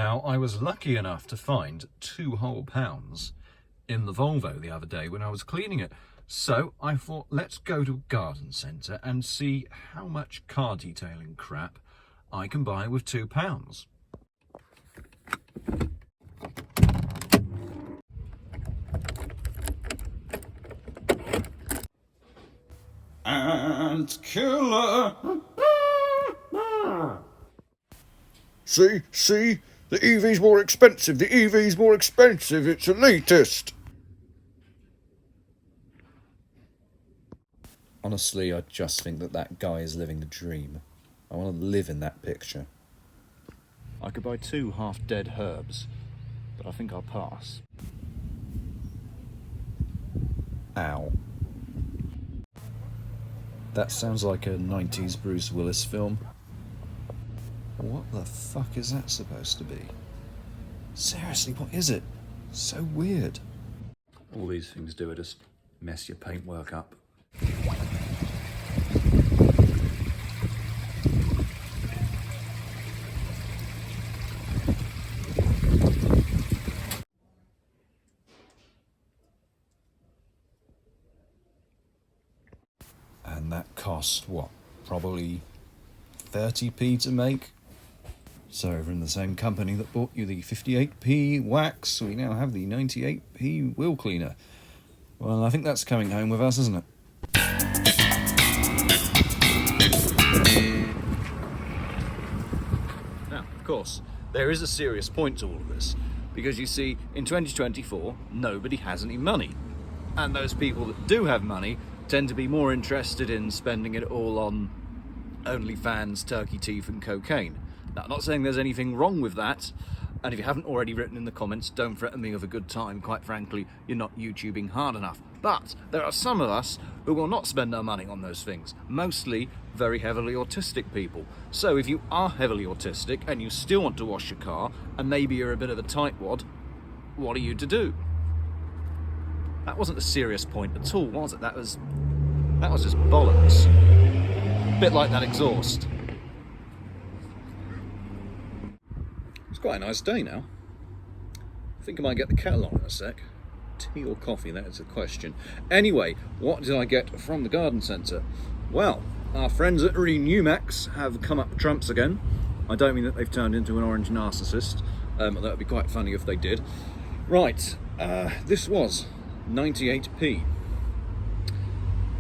Now, I was lucky enough to find 2 whole pounds in the Volvo the other day when I was cleaning it. So I thought, let's go to a garden centre and see how much car detailing crap I can buy with £2. Ant killer. See, the EV's more expensive, it's elitist. Honestly, I just think that guy is living the dream. I want to live in that picture. I could buy 2 half-dead herbs, but I think I'll pass. Ow. That sounds like a 90s Bruce Willis film. What the fuck is that supposed to be? Seriously, what is it? So weird. All these things do are just mess your paintwork up. And that cost, what, probably 30p to make? So from the same company that bought you the 58p wax, we now have the 98p wheel cleaner. Well, I think that's coming home with us, isn't it? Now, of course, there is a serious point to all of this, because you see, in 2024, nobody has any money. And those people that do have money tend to be more interested in spending it all on OnlyFans, turkey teeth and cocaine. Now, I'm not saying there's anything wrong with that, and if you haven't already written in the comments, don't threaten me with a good time. Quite frankly, you're not YouTubing hard enough. But there are some of us who will not spend our money on those things, mostly very heavily autistic people. So if you are heavily autistic and you still want to wash your car, and maybe you're a bit of a tightwad, what are you to do? That wasn't a serious point at all, was it? That was just bollocks. A bit like that exhaust. It's quite a nice day now. I think I might get the kettle on in a sec. Tea or coffee, that is the question. Anyway, what did I get from the garden centre? Well, our friends at Renewmax have come up trumps again. I don't mean that they've turned into an orange narcissist. That would be quite funny if they did. Right, this was 98p.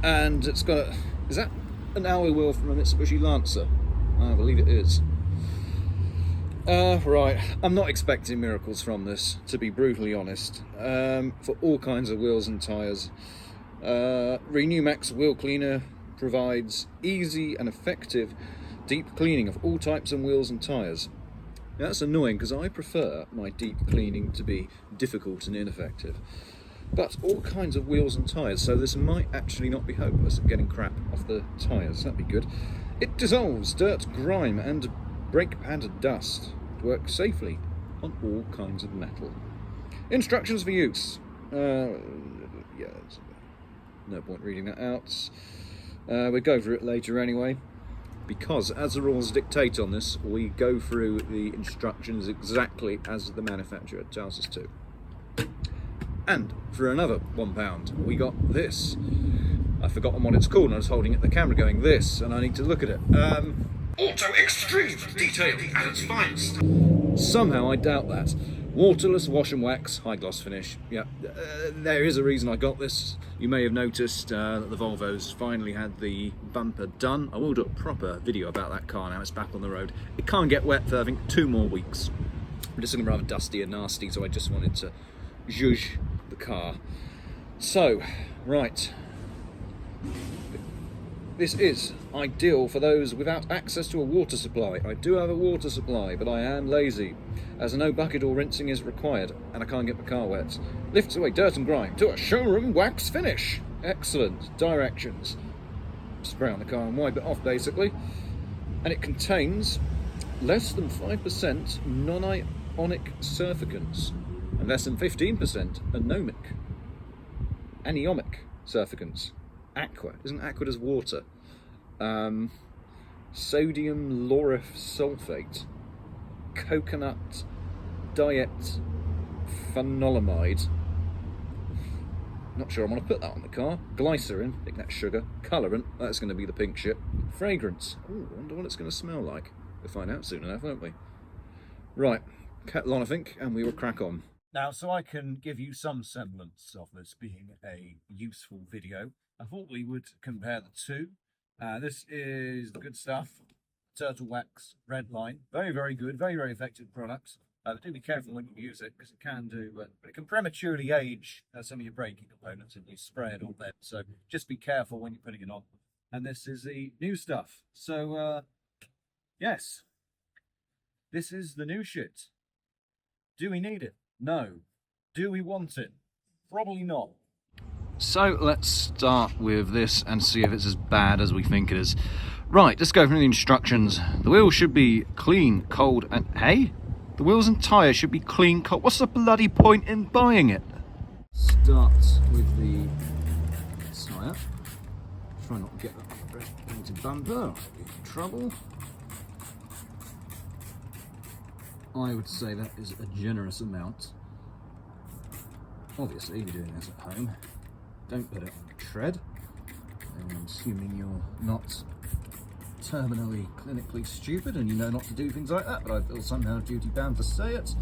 And it's got a... Is that an alloy wheel from a Mitsubishi Lancer? I believe it is. Right, I'm not expecting miracles from this, to be brutally honest, for all kinds of wheels and tyres. Renewmax Wheel Cleaner provides easy and effective deep cleaning of all types of wheels and tyres. Now, that's annoying because I prefer my deep cleaning to be difficult and ineffective. But all kinds of wheels and tyres, so this might actually not be hopeless at getting crap off the tyres, that'd be good. It dissolves dirt, grime and brake pad dust to work safely on all kinds of metal. Instructions for use. Yeah, no point reading that out. We'll go through it later anyway, because as the rules dictate on this, we go through the instructions exactly as the manufacturer tells us to. And for another £1, we got this. I've forgotten what it's called, and I was holding it at the camera going, this, and I need to look at it. Auto Extreme Detail at its finest. Somehow I doubt that. Waterless wash and wax, high gloss finish. Yeah, there is a reason I got this. You may have noticed that the Volvo's finally had the bumper done. I will do a proper video about that car now, it's back on the road. It can't get wet for, I think, 2 more weeks. I'm just looking rather dusty and nasty, so I just wanted to zhuzh the car. So, right. This is ideal for those without access to a water supply. I do have a water supply, but I am lazy, as no bucket or rinsing is required, and I can't get my car wet. Lifts away dirt and grime to a showroom wax finish. Excellent. Directions. Spray on the car and wipe it off, basically. And it contains less than 5% non-ionic surfactants, and less than 15% anionic surfactants. Aqua. Isn't aqua just water? Sodium lauryl sulfate. Coconut diet phenolamide. Not sure I want to put that on the car. Glycerin, I think that's sugar. Colorant, that's going to be the pink shit. Fragrance, oh, I wonder what it's going to smell like. We'll find out soon enough, won't we? Right, kettle on, I think, and we will crack on. Now, so I can give you some semblance of this being a useful video, I thought we would compare the two. This is the good stuff, Turtle Wax Red Line. Very, very good, very, very effective products. Do be careful when you use it, because it can do, but it can prematurely age some of your braking components if you spray it on them. So just be careful when you're putting it on. And this is the new stuff. So, yes, this is the new shit. Do we need it? No. Do we want it? Probably not. So let's start with this and see if it's as bad as we think it is. Right, let's go through the instructions. The wheels should be clean, cold, and... Hey? The wheels and tyres should be clean, cold. What's the bloody point in buying it? Start with the tyre. Try not to get that painted bumper. In trouble. I would say that is a generous amount. Obviously, if you're doing this at home, don't put it on the tread. I'm assuming you're not terminally, clinically stupid and you know not to do things like that, but I feel somehow duty bound to say it.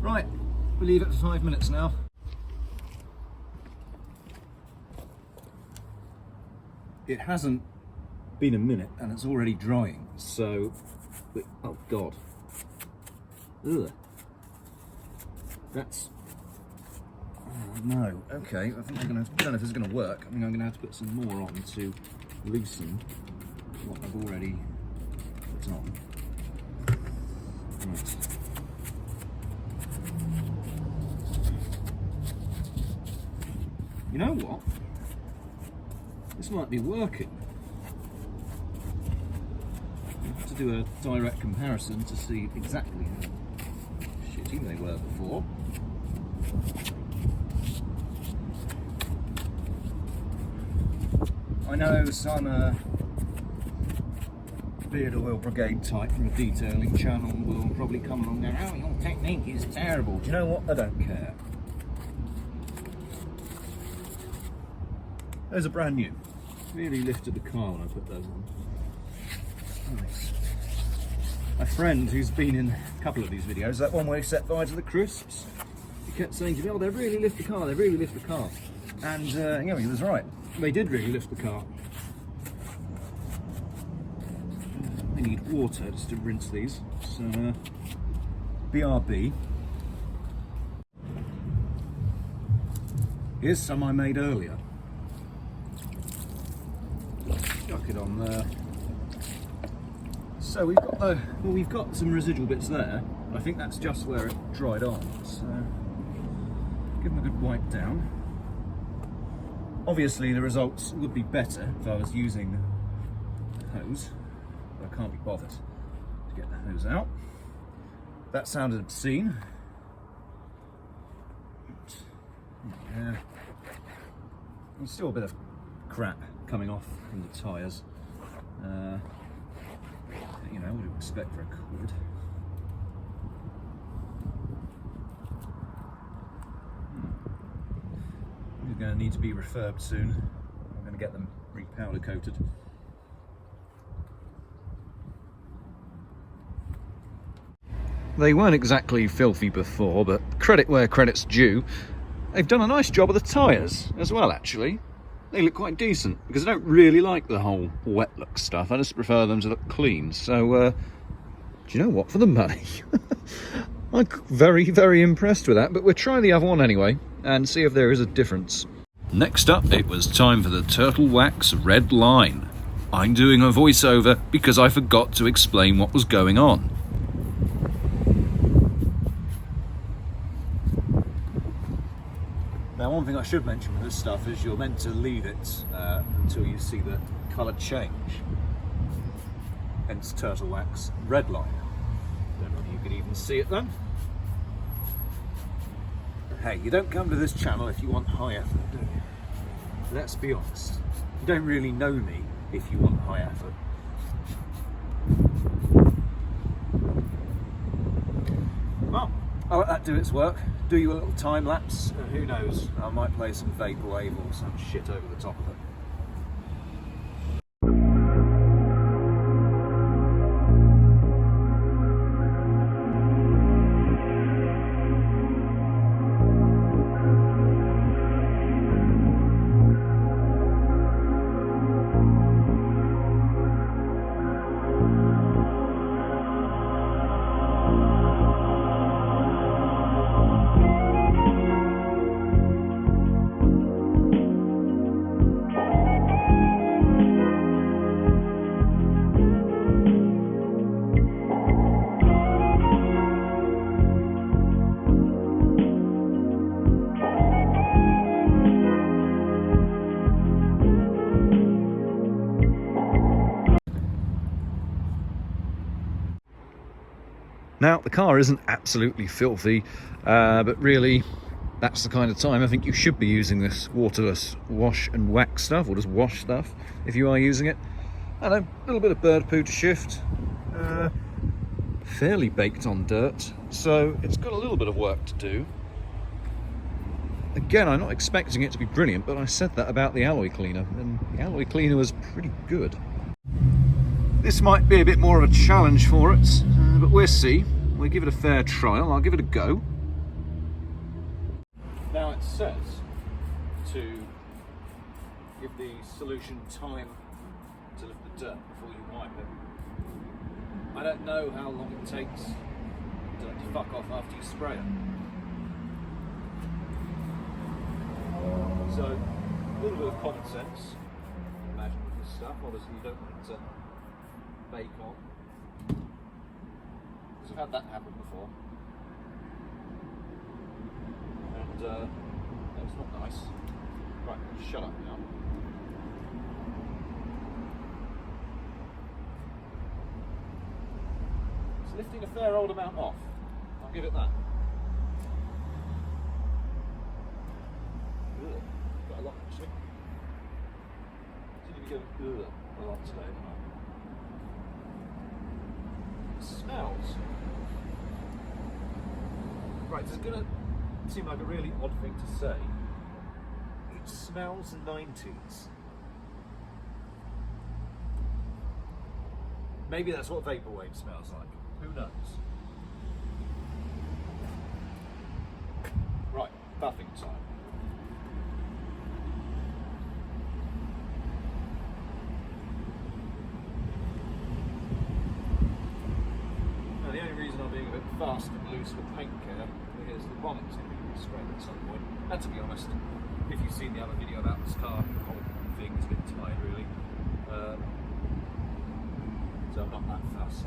Right, we leave it for 5 minutes now. It hasn't been a minute and it's already drying, so... Oh God. Ugh. That's... Oh no, okay, I think I'm gonna have to, I don't know if this is gonna work. I think I'm gonna have to put some more on to loosen what I've already put on. Right. You know what? This might be working. I have to do a direct comparison to see exactly how shitty they were before. I know some Beard Oil Brigade type from a detailing channel will probably come along and go, oh, your technique is terrible. Do you know what? I don't care. Those are brand new. Really lifted the car when I put those on. Nice. My friend who's been in a couple of these videos, that one where he set fire to the crisps, he kept saying to me, oh, they really lift the car, they really lift the car. And yeah, he was right. They did really lift the car. I need water just to rinse these. So, BRB. Here's some I made earlier. Chuck it on there. So we've got some residual bits there. I think that's just where it dried on. So give them a good wipe down. Obviously the results would be better if I was using the hose, but I can't be bothered to get the hose out. That sounded obscene. Yeah. There's still a bit of crap coming off from the tyres. You know, what do you expect for a Cord? They're going to need to be refurbed soon. I'm going to get them re-powder coated. They weren't exactly filthy before, but credit where credit's due. They've done a nice job of the tyres as well, actually. They look quite decent, because I don't really like the whole wet look stuff. I just prefer them to look clean. So, do you know what? For the money, I'm very, very impressed with that. But we'll try the other one anyway, and see if there is a difference. Next up, it was time for the Turtle Wax Red Line. I'm doing a voiceover because I forgot to explain what was going on. Now, one thing I should mention with this stuff is you're meant to leave it until you see the colour change. Hence Turtle Wax Red Line. Don't know if you can even see it then. Hey, you don't come to this channel if you want high effort, do you? Let's be honest. You don't really know me if you want high effort. Well, I'll let that do its work, do you a little time lapse, and who knows, I might play some Vaporwave or some shit over the top of it. Now, the car isn't absolutely filthy, but really, that's the kind of time I think you should be using this waterless wash and wax stuff, or just wash stuff, if you are using it. I know, a little bit of bird poo to shift, fairly baked on dirt, so it's got a little bit of work to do. Again, I'm not expecting it to be brilliant, but I said that about the alloy cleaner, and the alloy cleaner was pretty good. This might be a bit more of a challenge for it, but we'll see. We'll give it a fair trial. I'll give it a go. Now it says to give the solution time to lift the dirt before you wipe it. I don't know how long it takes to fuck off after you spray it. So, a little bit of common sense. Imagine with this stuff, obviously you don't want it to bake on. Because I've had that happen before. And that's not nice. Right, shut up now. It's lifting a fair old amount off. I'll give it that. Ugh, quite a lot actually. Seem to be going a lot today. Smells. Right, this is going to seem like a really odd thing to say. It smells 90s. Maybe that's what Vaporwave smells like. Who knows? Right, buffing time. The only reason I'm being a bit fast and loose with paint care is the bonnet's going to be sprayed at some point. And to be honest, if you've seen the other video about this car, the whole thing is a bit tired really. So I'm not that fast.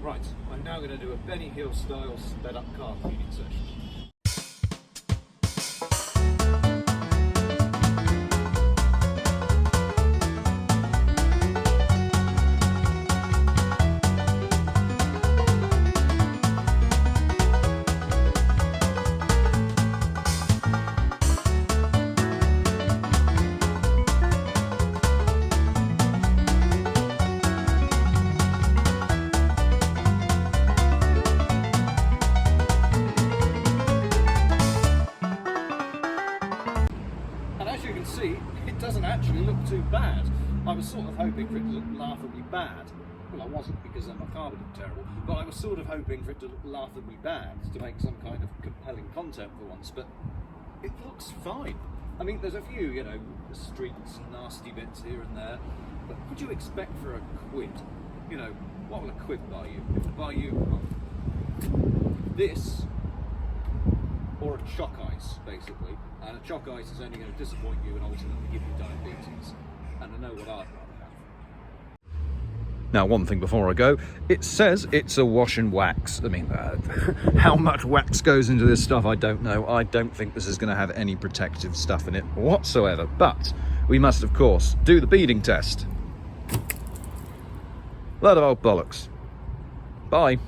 Right, I'm now going to do a Benny Hill style sped up car cleaning session. See, it doesn't actually look too bad. I was sort of hoping for it to look laughably bad. Well, I wasn't, because then my car would look terrible, but I was sort of hoping for it to look laughably bad to make some kind of compelling content for once, but it looks fine. I mean, there's a few, you know, streaks and nasty bits here and there, but what would you expect for a quid? You know, what will a quid buy you? It will buy you this, or a choc ice, basically. And a choc ice is only going to disappoint you and ultimately give you diabetes. And I know what I'd rather have. Now, one thing before I go, it says it's a wash and wax. I mean, how much wax goes into this stuff, I don't know. I don't think this is going to have any protective stuff in it whatsoever. But we must, of course, do the beading test. Load of old bollocks. Bye.